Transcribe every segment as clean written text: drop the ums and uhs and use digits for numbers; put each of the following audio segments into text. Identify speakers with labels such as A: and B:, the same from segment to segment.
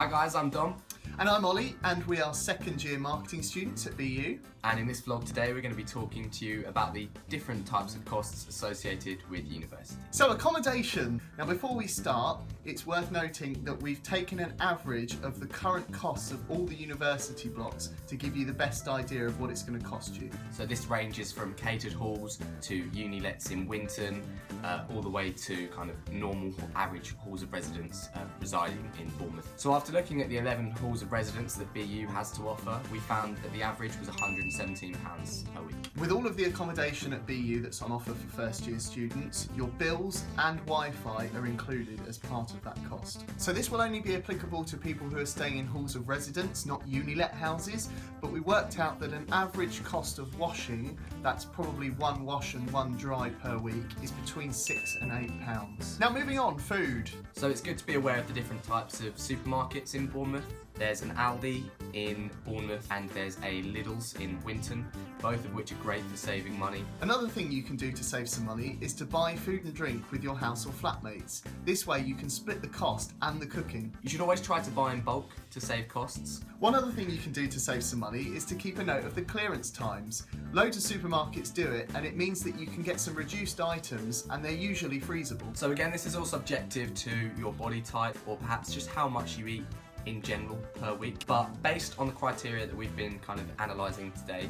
A: Hi guys, I'm Dom.
B: And I'm Ollie, and we are second year marketing students at BU.
A: And in this vlog today, we're going to be talking to you about the different types of costs associated with university.
B: So accommodation. Now before we start, it's worth noting that we've taken an average of the current costs of all the university blocks to give you the best idea of what it's going to cost you.
A: So this ranges from catered halls to uni-lets in Winton, all the way to kind of normal average halls of residence residing in Bournemouth. So after looking at the 11 halls of residence that BU has to offer, we found that the average was £117 per week.
B: With all of the accommodation at BU that's on offer for first year students, your bills and Wi-Fi are included as part of that cost. So this will only be applicable to people who are staying in halls of residence, not uni-let houses, but we worked out that an average cost of washing, that's probably one wash and one dry per week, is between £6 and £8. Now moving on, food.
A: So it's good to be aware of the different types of supermarkets in Bournemouth. There's an Aldi in Bournemouth and there's a Lidl's in Winton, both of which are great for saving money.
B: Another thing you can do to save some money is to buy food and drink with your house or flatmates. This way you can split the cost and the cooking.
A: You should always try to buy in bulk to save costs.
B: One other thing you can do to save some money is to keep a note of the clearance times. Loads of supermarkets do it, and it means that you can get some reduced items and they're usually freezable.
A: So again, this is all subjective to your body type or perhaps just how much you eat in general per week, but based on the criteria that we've been kind of analysing today,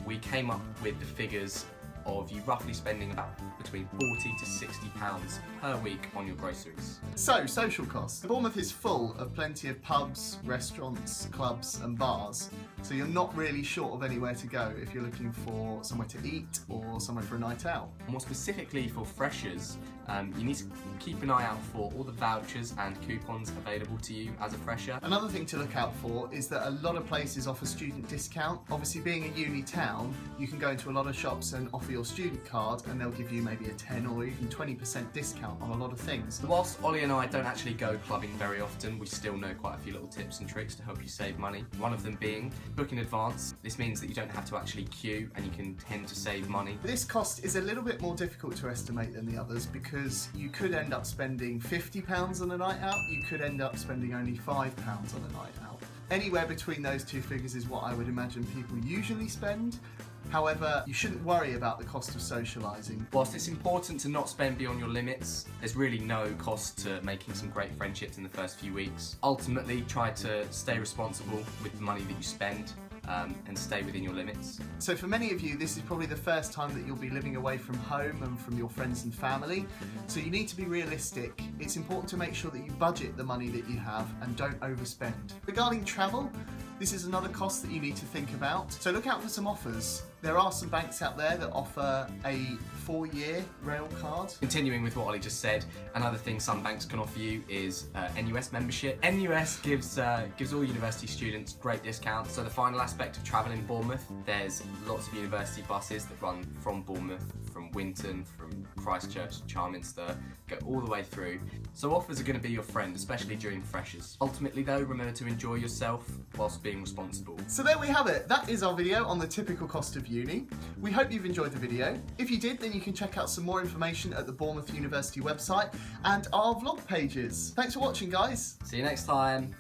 A: we came up with the figures of you roughly spending about between £40 to £60 per week on your groceries.
B: So, social costs. Bournemouth is full of plenty of pubs, restaurants, clubs and bars, so you're not really short of anywhere to go if you're looking for somewhere to eat or somewhere for a night out.
A: More specifically for freshers, you need to keep an eye out for all the vouchers and coupons available to you as a fresher.
B: Another thing to look out for is that a lot of places offer student discount. Obviously, being a uni town, you can go into a lot of shops and offer your student card and they'll give you maybe a 10 or even 20% discount on a lot of things.
A: Whilst Ollie and I don't actually go clubbing very often, we still know quite a few little tips and tricks to help you save money. One of them being book in advance. This means that you don't have to actually queue and you can tend to save money.
B: This cost is a little bit more difficult to estimate than the others because you could end up spending £50 on a night out, you could end up spending only £5 on a night out. Anywhere between those two figures is what I would imagine people usually spend. However, you shouldn't worry about the cost of socialising.
A: Whilst it's important to not spend beyond your limits, there's really no cost to making some great friendships in the first few weeks. Ultimately, try to stay responsible with the money that you spend. And stay within your limits.
B: So for many of you, this is probably the first time that you'll be living away from home and from your friends and family. So you need to be realistic. It's important to make sure that you budget the money that you have and don't overspend. Regarding travel, this is another cost that you need to think about. So look out for some offers. There are some banks out there that offer a 4-year rail card.
A: Continuing with what Ollie just said, another thing some banks can offer you is NUS membership. NUS gives all university students great discounts. So the final aspect of travel in Bournemouth, there's lots of university buses that run from Bournemouth, from Winton, from Christchurch, Charminster, go all the way through. So offers are going to be your friend, especially during freshers. Ultimately though, remember to enjoy yourself whilst being responsible.
B: So there we have it. That is our video on the typical cost of uni. We hope you've enjoyed the video. If you did, then you can check out some more information at the Bournemouth University website and our vlog pages. Thanks for watching, guys.
A: See you next time.